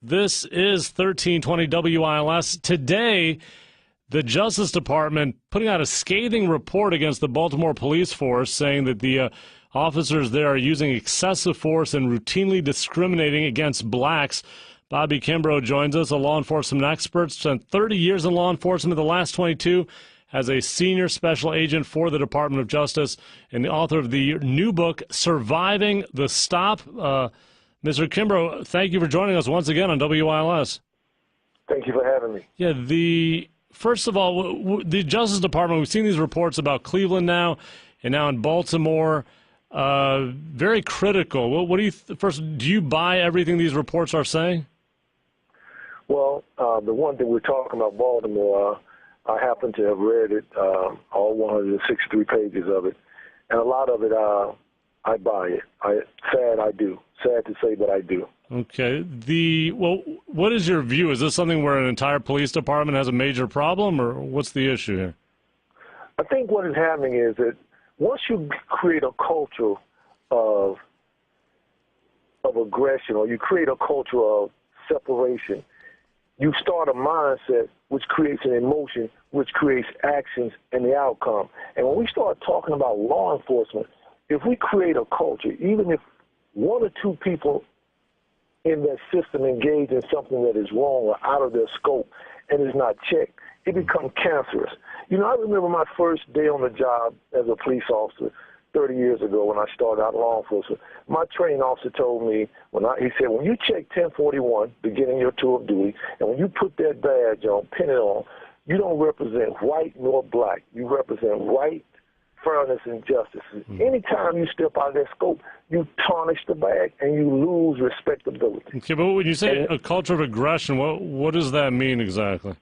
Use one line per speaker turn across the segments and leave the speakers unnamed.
This is 1320 WILS. Today, the Justice Department putting out a scathing report against the Baltimore police force, saying that the officers there are using excessive force and routinely discriminating against blacks. Bobby Kimbrough joins us, a law enforcement expert, spent 30 years in law enforcement, the last 22 as a senior special agent for the Department of Justice, and the author of the new book, Surviving the Stop. Mr. Kimbrough, thank you for joining us once again on WILS.
Thank you for having me.
Yeah, first of all, the Justice Department, we've seen these reports about Cleveland now and now in Baltimore, very critical. What do you, first, do you buy everything these reports are saying?
Well, the one that we're talking about, Baltimore, I happen to have read it, all 163 pages of it, and a lot of it, I buy it. I do. Sad to say, but I do.
Okay. What is your view? Is this something where an entire police department has a major problem, or what's the issue here?
I think what is happening is that once you create a culture of aggression, or you create a culture of separation, you start a mindset which creates an emotion, which creates actions and the outcome. And when we start talking about law enforcement, if we create a culture, even if one or two people in that system engage in something that is wrong or out of their scope and is not checked, it becomes cancerous. You know, I remember my first day on the job as a police officer 30 years ago when I started out in law enforcement. My training officer told me, he said, when you check 1041, beginning your tour of duty, and when you put that badge on, pin it on, you don't represent white nor black. You represent right, fairness, and justice. Anytime you step out of that scope, you tarnish the badge and you lose respectability.
Okay, but when you say a culture of aggression, what does that mean exactly?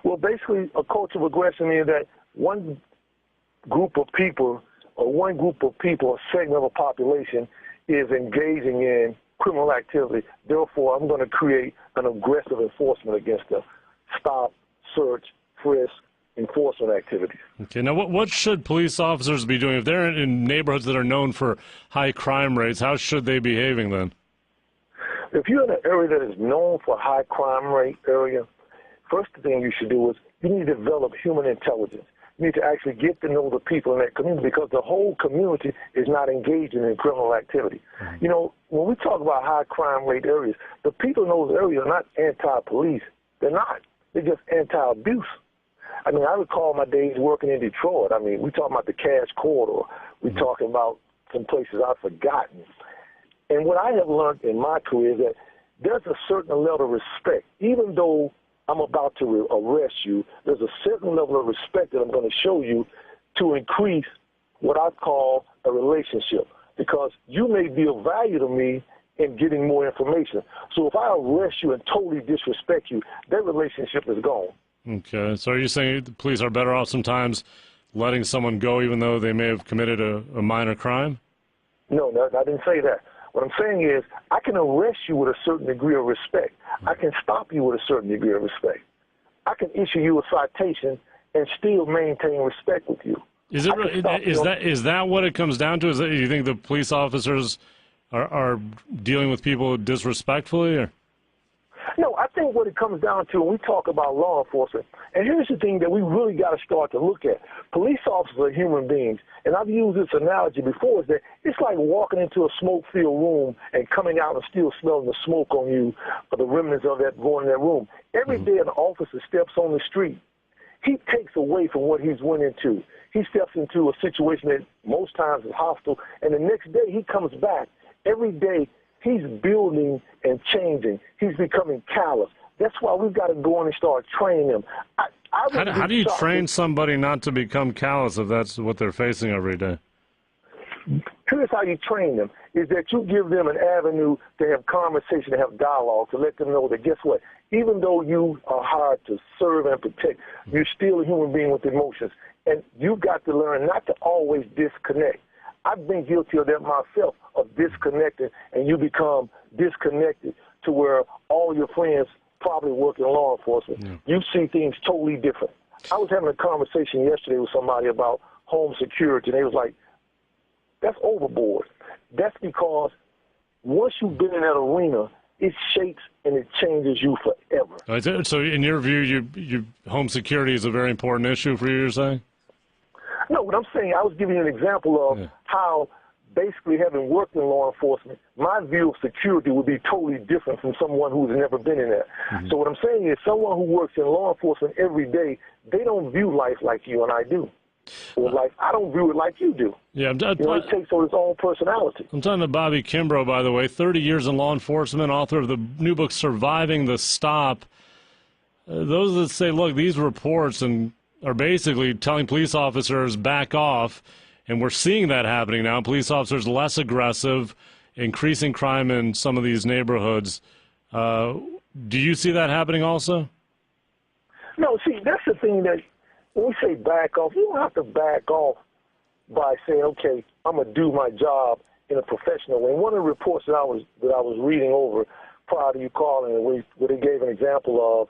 Well, basically, a culture of aggression means that one group of people, a segment of a population, is engaging in criminal activity. Therefore, I'm going to create an aggressive enforcement against them. Stop, search, frisk, enforcement activities.
Okay, now what should police officers be doing? If they're in neighborhoods that are known for high crime rates, how should they be behaving then?
If you're in an area that is known for high crime rate area, first thing you should do is you need to develop human intelligence. You need to actually get to know the people in that community, because the whole community is not engaging in criminal activity. Mm-hmm. You know, when we talk about high crime rate areas, the people in those areas are not anti-police. They're not. They're just anti-abuse. I mean, I recall my days working in Detroit. I mean, we talking about the Cash Corridor. We talking about some places I've forgotten. And what I have learned in my career is that there's a certain level of respect. Even though I'm about to arrest you, there's a certain level of respect that I'm going to show you to increase what I call a relationship, because you may be of value to me in getting more information. So if I arrest you and totally disrespect you, that relationship is gone.
Okay, so are you saying the police are better off sometimes letting someone go even though they may have committed a minor crime?
No, I didn't say that. What I'm saying is I can arrest you with a certain degree of respect. I can stop you with a certain degree of respect. I can issue you a citation and still maintain respect with you.
Is that what it comes down to? Is that you think the police officers are dealing with people disrespectfully, or?
No, I think what it comes down to when we talk about law enforcement, and here's the thing that we really got to start to look at. Police officers are human beings, and I've used this analogy before, is that it's like walking into a smoke-filled room and coming out and still smelling the smoke on you, or the remnants of that going in that room. Every day an officer steps on the street, he takes away from what he's went into. He steps into a situation that most times is hostile, and the next day he comes back. Every day he's building and changing. He's becoming callous. That's why we've got to go in and start training them.
How do you train somebody not to become callous if that's what they're facing every day?
Here's how you train them, is that you give them an avenue to have conversation, to have dialogue, to let them know that, guess what, even though you are hired to serve and protect, you're still a human being with emotions. And you've got to learn not to always disconnect. I've been guilty of that myself, of disconnecting, and you become disconnected to where all your friends probably work in law enforcement. Yeah. You see things totally different. I was having a conversation yesterday with somebody about home security, and they was like, that's overboard. That's because once you've been in that arena, it shapes and it changes you forever.
So in your view, home security is a very important issue for you, you're saying?
No, what I'm saying, I was giving you an example of how basically having worked in law enforcement, my view of security would be totally different from someone who's never been in there. So what I'm saying is someone who works in law enforcement every day, they don't view life like you and I do. Or like I don't view it like you do.
Yeah,
it takes on its own personality.
I'm talking to Bobby Kimbrough, by the way, 30 years in law enforcement, author of the new book, Surviving the Stop. Those that say, look, these reports are basically telling police officers back off, and we're seeing that happening now. Police officers less aggressive, increasing crime in some of these neighborhoods. Do you see that happening also?
No, see, that's the thing that when we say back off, you don't have to back off by saying, okay, I'm going to do my job in a professional way. And one of the reports that I was reading over prior to you calling, where they gave an example of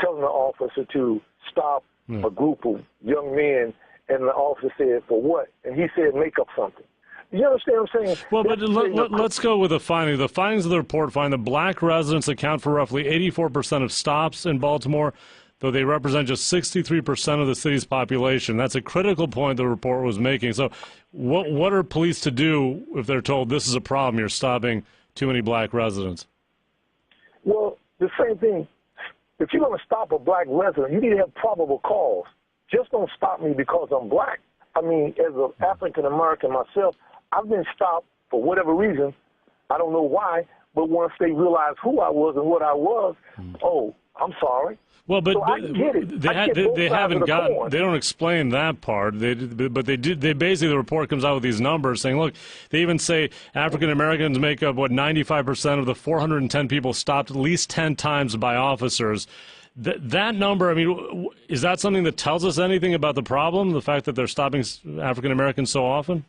telling the officer to stop a group of young men, and the officer said, for what? And he said, make up something. You understand what I'm saying?
Well, but let's go with the findings. The findings of the report find that black residents account for roughly 84% of stops in Baltimore, though they represent just 63% of the city's population. That's a critical point the report was making. So what are police to do if they're told this is a problem, you're stopping too many black residents?
Well, the same thing. If you're going to stop a black resident, you need to have probable cause. Just don't stop me because I'm black. I mean, as an African-American myself, I've been stopped for whatever reason. I don't know why, but once they realized who I was and what I was, oh, I'm sorry.
Well, but
so I get it.
They haven't gotten. They don't explain that part. But they did. They basically, the report comes out with these numbers saying, look, they even say African Americans make up 95% of the 410 people stopped at least 10 times by officers. That number, I mean, is that something that tells us anything about the problem? The fact that they're stopping African Americans so often?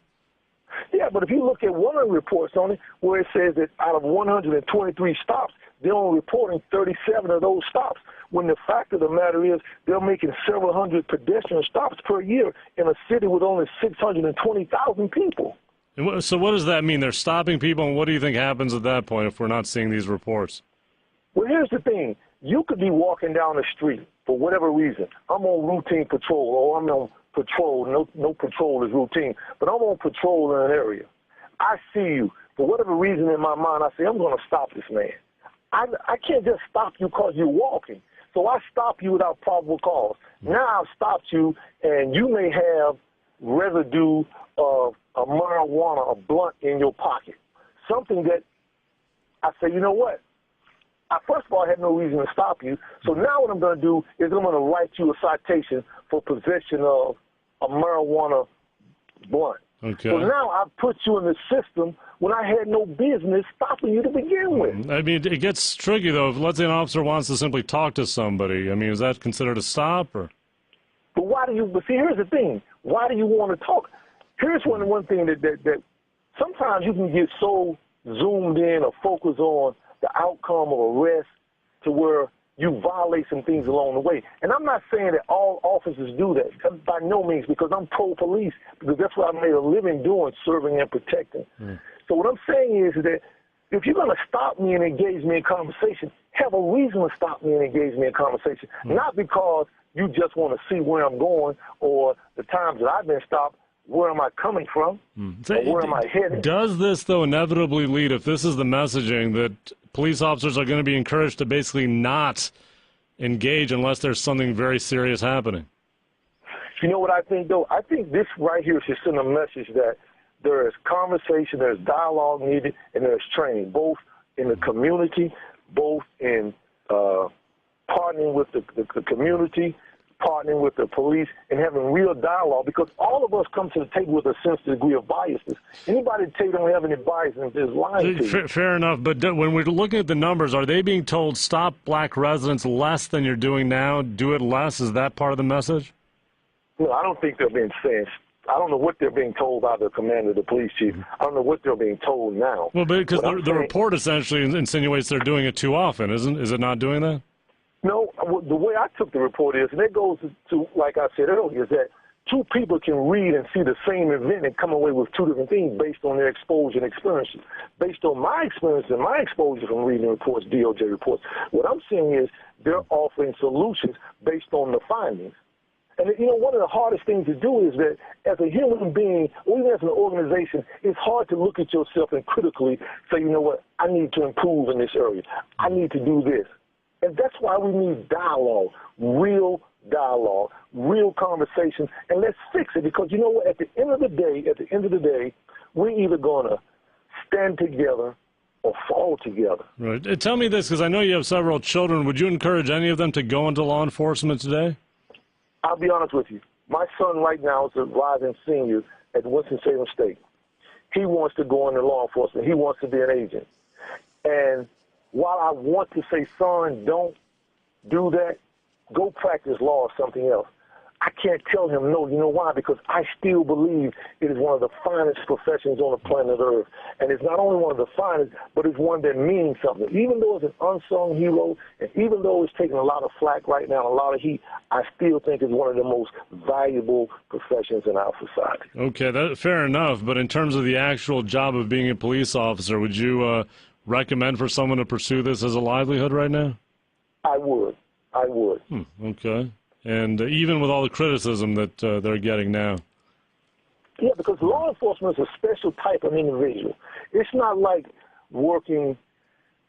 Yeah, but if you look at one of the reports on it, where it says that out of 123 stops, they're only reporting 37 of those stops, when the fact of the matter is they're making several hundred pedestrian stops per year in a city with only 620,000 people.
And so what does that mean? They're stopping people, and what do you think happens at that point if we're not seeing these reports?
Well, here's the thing. You could be walking down the street for whatever reason. I'm on routine patrol, or I'm on patrol. No patrol is routine, but I'm on patrol in an area. I see you. For whatever reason in my mind, I say, I'm going to stop this man. I can't just stop you because you're walking. So I stop you without probable cause. Now I've stopped you, and you may have residue of a marijuana, a blunt in your pocket, something that I say, you know what? First of all, I had no reason to stop you. So now what I'm going to do is I'm going to write you a citation for possession of a marijuana blunt.
Okay.
So now I've put you in the system when I had no business stopping you to begin with.
I mean, it gets tricky, though. If, let's say, an officer wants to simply talk to somebody, I mean, is that considered a stop? Or?
But see, here's the thing. Why do you want to talk? Here's one thing that sometimes you can get so zoomed in or focused on the outcome of arrest to where you violate some things along the way. And I'm not saying that all officers do that, by no means, because I'm pro-police, because that's what I made a living doing, serving and protecting. So what I'm saying is that if you're going to stop me and engage me in conversation, have a reason to stop me and engage me in conversation, not because you just want to see where I'm going or the times that I've been stopped, where am I coming from, or where am I headed.
Does this, though, inevitably lead, if this is the messaging, that police officers are going to be encouraged to basically not engage unless there's something very serious happening?
You know what I think, though? I think this right here should send a message that there is conversation, there's dialogue needed, and there's training, both in the community, both in partnering with the community, partnering with the police, and having real dialogue, because all of us come to the table with a sense degree of biasness. Anybody that tell you don't have any bias is lying to you.
Fair enough, but when we're looking at the numbers, are they being told stop black residents less than you're doing now, do it less? Is that part of the message?
No, I don't think they're being said. I don't know what they're being told by the commander, the police chief. I don't know what they're being told now.
Well, because the report essentially insinuates they're doing it too often, is it not doing that?
No, the way I took the report is, and it goes to, like I said earlier, is that two people can read and see the same event and come away with two different things based on their exposure and experiences. Based on my experience and my exposure from reading reports, DOJ reports, what I'm seeing is they're offering solutions based on the findings. And, you know, one of the hardest things to do is that as a human being, or even as an organization, it's hard to look at yourself and critically say, you know what, I need to improve in this area. I need to do this. And that's why we need dialogue, real conversations, and let's fix it. Because, you know what, at the end of the day, we're either going to stand together or fall together.
Right. Tell me this, because I know you have several children. Would you encourage any of them to go into law enforcement today?
I'll be honest with you. My son right now is a rising senior at Winston-Salem State. He wants to go into law enforcement. He wants to be an agent. And while I want to say, son, don't do that, go practice law or something else, I can't tell him no. You know why? Because I still believe it is one of the finest professions on the planet Earth. And it's not only one of the finest, but it's one that means something. Even though it's an unsung hero, and even though it's taking a lot of flack right now, a lot of heat, I still think it's one of the most valuable professions in our society.
Okay, fair enough. But in terms of the actual job of being a police officer, would you recommend for someone to pursue this as a livelihood right now?
I would.
Okay. And even with all the criticism that they're getting now.
Yeah, because law enforcement is a special type of individual. It's not like working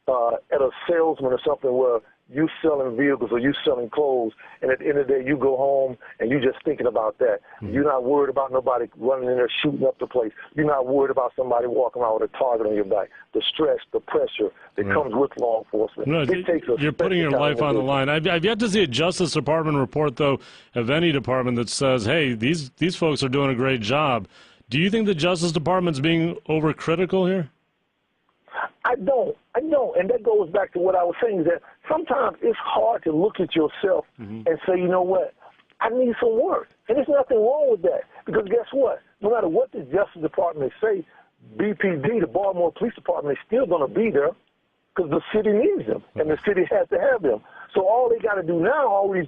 at a salesman or something where you selling vehicles or you selling clothes, and at the end of the day you go home and you're just thinking about that. Mm-hmm. You're not worried about nobody running in there shooting up the place. You're not worried about somebody walking around with a target on your back. The stress, the pressure that comes with law enforcement.
No, you're putting your life on the line. I've yet to see a Justice Department report, though, of any department that says, hey, these folks are doing a great job. Do you think the Justice Department's being overcritical here?
I don't. And that goes back to what I was saying, is that sometimes it's hard to look at yourself and say, you know what, I need some work. And there's nothing wrong with that. Because guess what? No matter what the Justice Department say, BPD, the Baltimore Police Department, is still going to be there because the city needs them and the city has to have them. So all they got to do now, is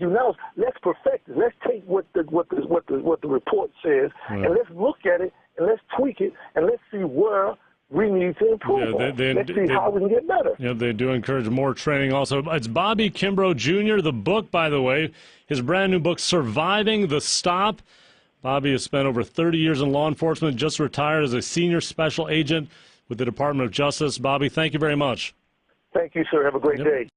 let's perfect it. Let's take what the report says and let's look at it and let's tweak it and let's see where we need to improve on. Let's see how we can get better.
Yeah, they do encourage more training also. It's Bobby Kimbrough Jr., the book, by the way, his brand new book, Surviving the Stop. Bobby has spent over 30 years in law enforcement, just retired as a senior special agent with the Department of Justice. Bobby, thank you very much.
Thank you, sir. Have a great day.